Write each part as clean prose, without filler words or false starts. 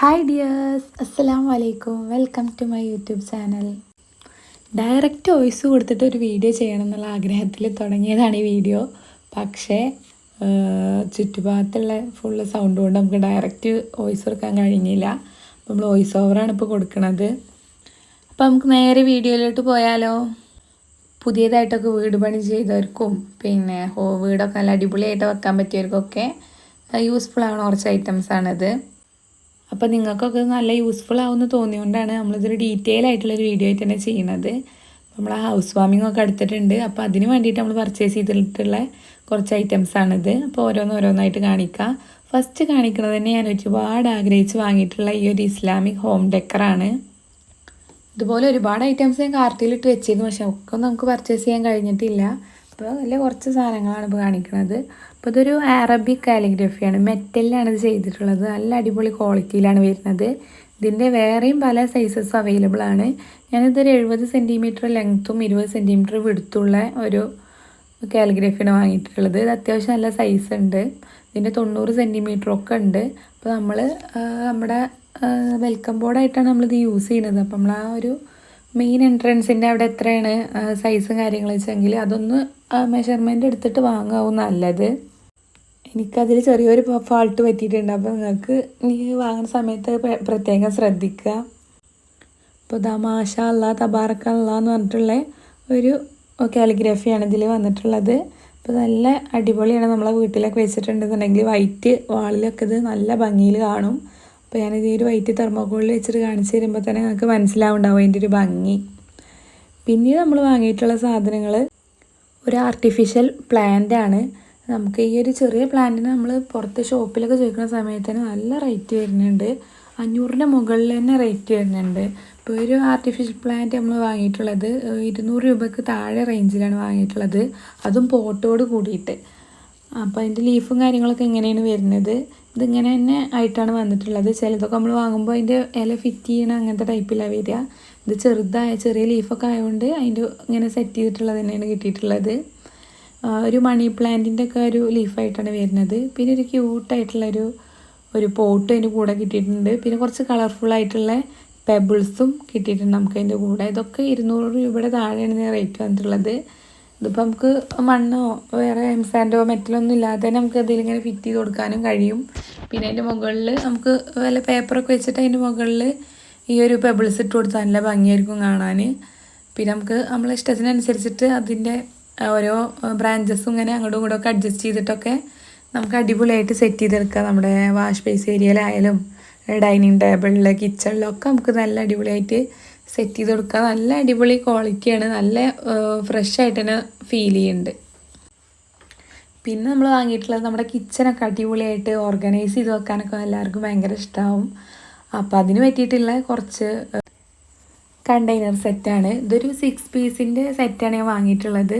Hi dears, അസ്സലാമു അലൈക്കും. Welcome to my YouTube channel. Direct voice കൊടുത്തിട്ട് ഒരു വീഡിയോ ചെയ്യണം എന്നുള്ള ആഗ്രഹത്തിൽ തുടങ്ങിയതാണ് ഈ വീഡിയോ. പക്ഷേ ചുറ്റുഭാഗത്തുള്ള ഫുള്ള് സൗണ്ട് കൊണ്ട് നമുക്ക് ഡയറക്റ്റ് വോയിസ് കൊടുക്കാൻ കഴിഞ്ഞില്ല. നമ്മൾ വോയിസ് ഓവറാണ് ഇപ്പോൾ കൊടുക്കുന്നത്. അപ്പോൾ നമുക്ക് നേരെ വീഡിയോയിലോട്ട് പോയാലോ. പുതിയതായിട്ടൊക്കെ വീട് പണി ചെയ്തവർക്കും പിന്നെ വീടൊക്കെ നല്ല അടിപൊളിയായിട്ട് വെക്കാൻ പറ്റിയവർക്കൊക്കെ യൂസ്ഫുൾ ആവുന്ന കുറച്ച് ഐറ്റംസാണിത്. അപ്പോൾ നിങ്ങൾക്കൊക്കെ നല്ല യൂസ്ഫുൾ ആവുമെന്ന് തോന്നിയുകൊണ്ടാണ് നമ്മളിതൊരു ഡീറ്റെയിൽ ആയിട്ടുള്ളൊരു വീഡിയോ ആയിട്ട് തന്നെ ചെയ്യുന്നത്. നമ്മൾ ഹൗസ് വാമിംഗ് ഒക്കെ എടുത്തിട്ടുണ്ട്. അപ്പോൾ അതിന് വേണ്ടിയിട്ട് നമ്മൾ പർച്ചേസ് ചെയ്തിട്ടുള്ള കുറച്ച് ഐറ്റംസാണിത്. അപ്പോൾ ഓരോന്നായിട്ട് കാണിക്കാം. ഫസ്റ്റ് കാണിക്കുന്നത് തന്നെ ഞാൻ ഒരുപാട് ആഗ്രഹിച്ച് വാങ്ങിയിട്ടുള്ള ഈ ഒരു ഇസ്ലാമിക് ഹോം ഡെക്കറാണ്. ഇതുപോലെ ഒരുപാട് ഐറ്റംസ് ഞാൻ കാർട്ടിലിട്ട് വെച്ചിരുന്നു, പക്ഷെ ഒക്കെ നമുക്ക് പർച്ചേസ് ചെയ്യാൻ കഴിഞ്ഞിട്ടില്ല. അപ്പോൾ അതിൽ കുറച്ച് സാധനങ്ങളാണ് ഇപ്പോൾ കാണിക്കുന്നത്. അപ്പോൾ ഇതൊരു അറബിക് കാലിഗ്രഫിയാണ്, മെറ്റലിലാണ് ഇത് ചെയ്തിട്ടുള്ളത്. നല്ല അടിപൊളി ക്വാളിറ്റിയിലാണ് വരുന്നത്. ഇതിൻ്റെ വേറെയും പല സൈസസ് അവൈലബിൾ ആണ്. ഞാനിതൊരു 70 സെൻറ്റിമീറ്റർ ലെങ്ത്തും 20 സെൻറ്റിമീറ്റർ വിടുത്തുള്ള ഒരു കാലിഗ്രഫിയാണ് വാങ്ങിയിട്ടുള്ളത്. ഇത് അത്യാവശ്യം നല്ല സൈസ് ഉണ്ട്. ഇതിൻ്റെ 90 സെൻറ്റിമീറ്ററൊക്കെ ഉണ്ട്. അപ്പോൾ നമ്മൾ നമ്മുടെ വെൽക്കം ബോർഡായിട്ടാണ് നമ്മളിത് യൂസ് ചെയ്യുന്നത്. അപ്പം നമ്മൾ ആ ഒരു മെയിൻ എൻട്രൻസിൻ്റെ അവിടെ എത്രയാണ് സൈസും കാര്യങ്ങൾ വെച്ചെങ്കിൽ അതൊന്ന് മെഷർമെൻറ്റ് എടുത്തിട്ട് വാങ്ങാവും നല്ലത്. എനിക്കതിൽ ചെറിയൊരു ഫാൾട്ട് പറ്റിയിട്ടുണ്ട്. അപ്പോൾ നിങ്ങൾക്ക് ഇനി വാങ്ങുന്ന സമയത്ത് പ്രത്യേകം ശ്രദ്ധിക്കുക. അപ്പോൾ ദാ മാഷാ അല്ലാ തബാറക അല്ലാ എന്ന് പറഞ്ഞിട്ടുള്ള ഒരു കാലിഗ്രഫിയാണ് ഇതിൽ വന്നിട്ടുള്ളത്. അപ്പോൾ നല്ല അടിപൊളിയാണ്. നമ്മളെ വീട്ടിലൊക്കെ വെച്ചിട്ടുണ്ടെന്നുണ്ടെങ്കിൽ വൈറ്റ് വാളിലൊക്കെ ഇത് നല്ല ഭംഗിയിൽ കാണും. അപ്പോൾ ഞാനിത് ഒരു വൈറ്റ് തെർമോക്കോളിൽ വെച്ചിട്ട് കാണിച്ച് തരുമ്പോൾ തന്നെ നിങ്ങൾക്ക് മനസ്സിലാവുണ്ടാവും അതിൻ്റെ ഒരു ഭംഗി. പിന്നീട് നമ്മൾ വാങ്ങിയിട്ടുള്ള സാധനങ്ങൾ ഒരു ആർട്ടിഫിഷ്യൽ പ്ലാന്റ് ആണ്. നമുക്ക് ഈ ഒരു ചെറിയ പ്ലാന്റിന് നമ്മൾ പുറത്ത് ഷോപ്പിലൊക്കെ ചോദിക്കുന്ന സമയത്തിന് നല്ല റേറ്റ് വരുന്നുണ്ട്. 500ൻ്റെ മുകളിൽ തന്നെ റേറ്റ് വരുന്നുണ്ട്. ഇപ്പോൾ ഒരു ആർട്ടിഫിഷ്യൽ പ്ലാന്റ് നമ്മൾ വാങ്ങിയിട്ടുള്ളത് 200 രൂപയ്ക്ക് താഴെ റേഞ്ചിലാണ് വാങ്ങിയിട്ടുള്ളത്, അതും പോട്ടോട് കൂടിയിട്ട്. അപ്പോൾ അതിൻ്റെ ലീഫും കാര്യങ്ങളൊക്കെ എങ്ങനെയാണ് വരുന്നത്, ഇതിങ്ങനെ തന്നെ ആയിട്ടാണ് വന്നിട്ടുള്ളത്. ചിലതൊക്കെ നമ്മൾ വാങ്ങുമ്പോൾ അതിൻ്റെ ഇല ഫിറ്റ് ചെയ്യണം അങ്ങനത്തെ ടൈപ്പിലാണ് വരിക. ഇത് ചെറിയ ലീഫൊക്കെ ആയതുകൊണ്ട് അതിൻ്റെ ഇങ്ങനെ സെറ്റ് ചെയ്തിട്ടുള്ളത് തന്നെയാണ് കിട്ടിയിട്ടുള്ളത്. ഒരു മണി പ്ലാന്റിൻ്റെ ഒക്കെ ഒരു ലീഫായിട്ടാണ് വരുന്നത്. പിന്നെ ഒരു ക്യൂട്ടായിട്ടുള്ളൊരു പോട്ട് അതിൻ്റെ കൂടെ കിട്ടിയിട്ടുണ്ട്. പിന്നെ കുറച്ച് കളർഫുള്ളായിട്ടുള്ള പെബിൾസും കിട്ടിയിട്ടുണ്ട് നമുക്ക് അതിൻ്റെ കൂടെ. ഇതൊക്കെ 200 രൂപയുടെ താഴെയാണ് റേറ്റ് വന്നിട്ടുള്ളത്. ഇതിപ്പോൾ നമുക്ക് മണ്ണോ വേറെ എംസാൻഡോ മെറ്റലൊന്നും ഇല്ലാതെ തന്നെ നമുക്ക് അതിലിങ്ങനെ ഫിറ്റ് ചെയ്ത് കൊടുക്കാനും കഴിയും. പിന്നെ അതിൻ്റെ മുകളിൽ നമുക്ക് വല്ല പേപ്പറൊക്കെ വെച്ചിട്ട് അതിൻ്റെ മുകളിൽ ഈ ഒരു പെബിൾസ് ഇട്ട് കൊടുത്താൽ നല്ല ഭംഗിയായിരിക്കും കാണാൻ. പിന്നെ നമുക്ക് നമ്മളെ ഇഷ്ടത്തിനനുസരിച്ചിട്ട് അതിൻ്റെ ഓരോ ബ്രാഞ്ചസും ഇങ്ങനെ അങ്ങോട്ടും ഇങ്ങോട്ടും ഒക്കെ അഡ്ജസ്റ്റ് ചെയ്തിട്ടൊക്കെ നമുക്ക് അടിപൊളിയായിട്ട് സെറ്റ് ചെയ്തെടുക്കാം. നമ്മുടെ വാഷ് ബേസ് ഏരിയയിലായാലും ഡൈനിങ് ടേബിളിൽ കിച്ചണിലൊക്കെ നമുക്ക് നല്ല അടിപൊളിയായിട്ട് സെറ്റ് ചെയ്ത് കൊടുക്കുക. നല്ല അടിപൊളി ക്വാളിറ്റിയാണ്, നല്ല ഫ്രഷ് ആയിട്ട് തന്നെ ഫീൽ ചെയ്യുന്നുണ്ട്. പിന്നെ നമ്മൾ വാങ്ങിയിട്ടുള്ളത് നമ്മുടെ കിച്ചണൊക്കെ അടിപൊളിയായിട്ട് ഓർഗനൈസ് ചെയ്ത് വെക്കാനൊക്കെ എല്ലാവർക്കും ഭയങ്കര ഇഷ്ടമാവും. അപ്പോൾ അതിന് പറ്റിയിട്ടുള്ള കുറച്ച് കണ്ടെയ്നർ സെറ്റാണ്. ഇതൊരു 6 പീസിൻ്റെ സെറ്റാണ് ഞാൻ വാങ്ങിയിട്ടുള്ളത്.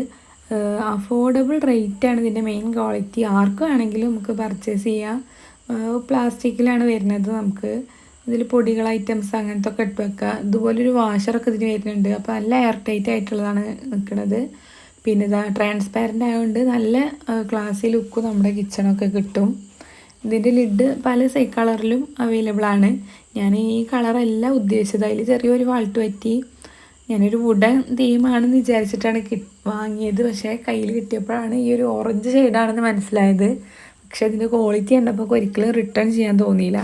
അഫോർഡബിൾ റേറ്റാണ് ഇതിൻ്റെ മെയിൻ ക്വാളിറ്റി. ആർക്കും ആണെങ്കിലും നമുക്ക് പർച്ചേസ് ചെയ്യാം. പ്ലാസ്റ്റിക്കിലാണ് വരുന്നത്. നമുക്ക് ഇതിൽ പൊടികൾ ഐറ്റംസ് അങ്ങനത്തെ ഒക്കെ ഇട്ട് വെക്കുക. ഇതുപോലൊരു വാഷറൊക്കെ ഇതിന് വരുന്നുണ്ട്. അപ്പോൾ നല്ല എയർ ടൈറ്റ് ആയിട്ടുള്ളതാണ് നിൽക്കുന്നത്. പിന്നെ ഇതാ ട്രാൻസ്പാരൻ്റ് ആയതുകൊണ്ട് നല്ല ക്ലാസി ലുക്ക് നമ്മുടെ കിച്ചണൊക്കെ കിട്ടും. ഇതിൻ്റെ ലിഡ് പല കളറിലും അവൈലബിൾ ആണ്. ഞാൻ ഈ കളറല്ല ഉദ്ദേശിച്ചത്, അതിൽ ചെറിയൊരു ഫാൾട്ട് പറ്റി. ഞാനൊരു വുഡൻ തീമാണെന്ന് വിചാരിച്ചിട്ടാണ് വാങ്ങിയത്. പക്ഷേ കയ്യിൽ കിട്ടിയപ്പോഴാണ് ഈ ഒരു ഓറഞ്ച് ഷെയ്ഡാണെന്ന് മനസ്സിലായത്. പക്ഷേ ഇതിൻ്റെ ക്വാളിറ്റി കണ്ടപ്പോൾ ഒരിക്കലും റിട്ടേൺ ചെയ്യാൻ തോന്നിയില്ല.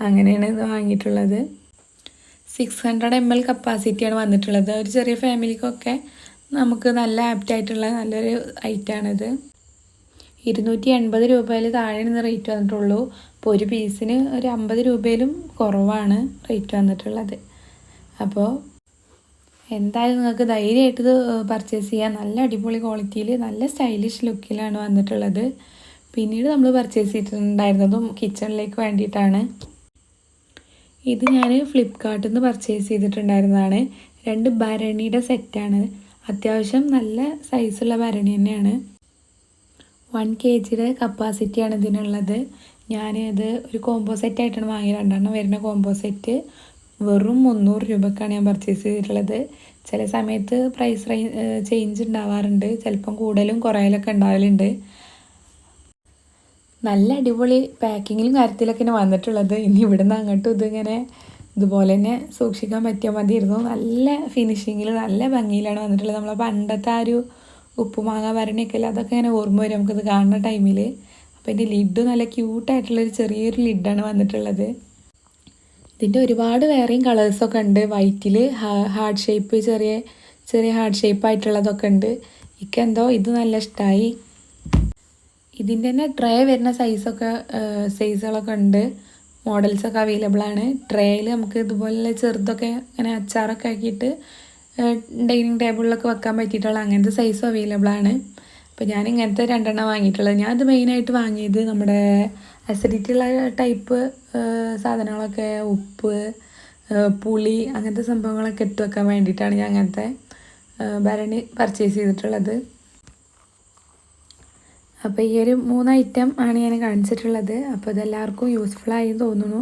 അങ്ങനെയാണ് ഇത് വാങ്ങിയിട്ടുള്ളത്. 600 ml കപ്പാസിറ്റിയാണ് വന്നിട്ടുള്ളത്. ഒരു ചെറിയ ഫാമിലിക്കൊക്കെ നമുക്ക് നല്ല ആപ്റ്റായിട്ടുള്ള നല്ലൊരു ഐറ്റമാണിത്. 280 രൂപയിൽ താഴെയാണ് റേറ്റ് വന്നിട്ടുള്ളൂ. അപ്പോൾ ഒരു പീസിന് ഒരു 50 രൂപയിലും കുറവാണ് റേറ്റ് വന്നിട്ടുള്ളത്. അപ്പോൾ എന്തായാലും നിങ്ങൾക്ക് ധൈര്യമായിട്ട് ഇത് പർച്ചേസ് ചെയ്യാം. നല്ല അടിപൊളി ക്വാളിറ്റിയിൽ നല്ല സ്റ്റൈലിഷ് ലുക്കിലാണ് വന്നിട്ടുള്ളത്. പിന്നീട് നമ്മൾ പർച്ചേസ് ചെയ്തിട്ടുണ്ടായിരുന്നതും കിച്ചണിലേക്ക് വേണ്ടിയിട്ടാണ്. ഇത് ഞാൻ ഫ്ലിപ്കാർട്ടിൽ നിന്ന് പർച്ചേസ് ചെയ്തിട്ടുണ്ടായിരുന്നതാണ്. 2 ഭരണിയുടെ സെറ്റാണ്. അത്യാവശ്യം നല്ല സൈസുള്ള ഭരണി തന്നെയാണ്. 1 kgയുടെ കപ്പാസിറ്റിയാണ് ഇതിനുള്ളത്. ഞാനിത് ഒരു കോംബോ സെറ്റായിട്ടാണ് വാങ്ങിയത്. 2 എണ്ണം വരുന്ന കോംബോ സെറ്റ് വെറും 300 രൂപക്കാണ് ഞാൻ പർച്ചേസ് ചെയ്തിട്ടുള്ളത്. ചില സമയത്ത് പ്രൈസ് ചേഞ്ച് ഉണ്ടാവാറുണ്ട്. ചിലപ്പം കൂടുതലും കുറയലൊക്കെ ഉണ്ടാവലുണ്ട്. നല്ല അടിപൊളി പാക്കിങ്ങിലും കാര്യത്തിലൊക്കെ വന്നിട്ടുള്ളത്. ഇനി ഇവിടുന്ന് അങ്ങോട്ടും ഇതിങ്ങനെ ഇതുപോലെ തന്നെ സൂക്ഷിക്കാൻ പറ്റിയാൽ മതിയായിരുന്നു. നല്ല ഫിനിഷിങ്ങിൽ നല്ല ഭംഗിയിലാണ് വന്നിട്ടുള്ളത്. നമ്മളെ പണ്ടത്തെ ആ ഒരു ഉപ്പുമാങ്ങ ഭരണിയൊക്കെ അല്ലേ, അതൊക്കെ ഇങ്ങനെ ഓർമ്മ വരും നമുക്കിത് കാണുന്ന ടൈമിൽ. അപ്പോൾ ഇതിൻ്റെ ലിഡ് നല്ല ക്യൂട്ടായിട്ടുള്ളൊരു ചെറിയൊരു ലിഡാണ് വന്നിട്ടുള്ളത്. ഇതിൻ്റെ ഒരുപാട് വേറെയും കളേഴ്സൊക്കെ ഉണ്ട്. വൈറ്റിൽ ഹാർട്ട് ഷേപ്പ്, ചെറിയ ചെറിയ ഹാർട്ട് ഷേപ്പ് ആയിട്ടുള്ളതൊക്കെ ഉണ്ട്. എനിക്കെന്തോ ഇത് നല്ല ഇഷ്ടമായി. ഇതിൻ്റെ തന്നെ ട്രേ വരുന്ന സൈസുകളൊക്കെ ഉണ്ട്. മോഡൽസൊക്കെ അവൈലബിൾ ആണ്. ട്രേയിൽ നമുക്ക് ഇതുപോലെ ചെറുതൊക്കെ ഇങ്ങനെ അച്ചാറൊക്കെ ആക്കിയിട്ട് ഡൈനിങ് ടേബിളിലൊക്കെ വെക്കാൻ പറ്റിയിട്ടുള്ള അങ്ങനത്തെ സൈസും അവൈലബിൾ ആണ്. അപ്പോൾ ഞാൻ ഇങ്ങനത്തെ 2 വാങ്ങിയിട്ടുള്ളത്. ഞാനത് മെയിനായിട്ട് വാങ്ങിയത് നമ്മുടെ അസിഡിറ്റി ഉള്ള ടൈപ്പ് സാധനങ്ങളൊക്കെ, ഉപ്പ്, പുളി, അങ്ങനത്തെ സംഭവങ്ങളൊക്കെ ഇട്ട് വെക്കാൻ വേണ്ടിയിട്ടാണ് ഞാൻ അങ്ങനത്തെ ഭരണി പർച്ചേസ് ചെയ്തിട്ടുള്ളത്. അപ്പോൾ ഈ ഒരു 3 ഐറ്റം ആണ് ഞാൻ കാണിച്ചിട്ടുള്ളത്. അപ്പോൾ ഇതെല്ലാവർക്കും യൂസ്ഫുള്ളായി തോന്നുന്നു.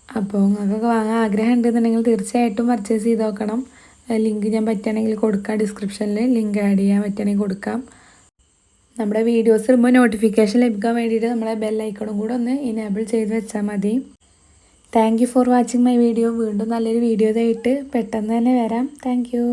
അപ്പോൾ നിങ്ങൾക്കൊക്കെ വാങ്ങാൻ ആഗ്രഹം ഉണ്ടെന്നുണ്ടെങ്കിൽ തീർച്ചയായിട്ടും പർച്ചേസ് ചെയ്ത് നോക്കണം. ലിങ്ക് ഞാൻ പറ്റുകയാണെങ്കിൽ കൊടുക്കാം, ഡിസ്ക്രിപ്ഷനിൽ ലിങ്ക് ആഡ് ചെയ്യാൻ പറ്റുകയാണെങ്കിൽ കൊടുക്കാം. നമ്മുടെ വീഡിയോസ് ഇടുമ്പോൾ നോട്ടിഫിക്കേഷൻ ലഭിക്കാൻ വേണ്ടിയിട്ട് നമ്മളെ ബെല്ലൈക്കണും കൂടെ ഒന്ന് ഇനേബിൾ ചെയ്ത് വെച്ചാൽ മതി. Thank you for watching my video. വീണ്ടും നല്ലൊരു വീഡിയോ ആയിട്ട് പെട്ടെന്ന് തന്നെ വരാം. Thank you.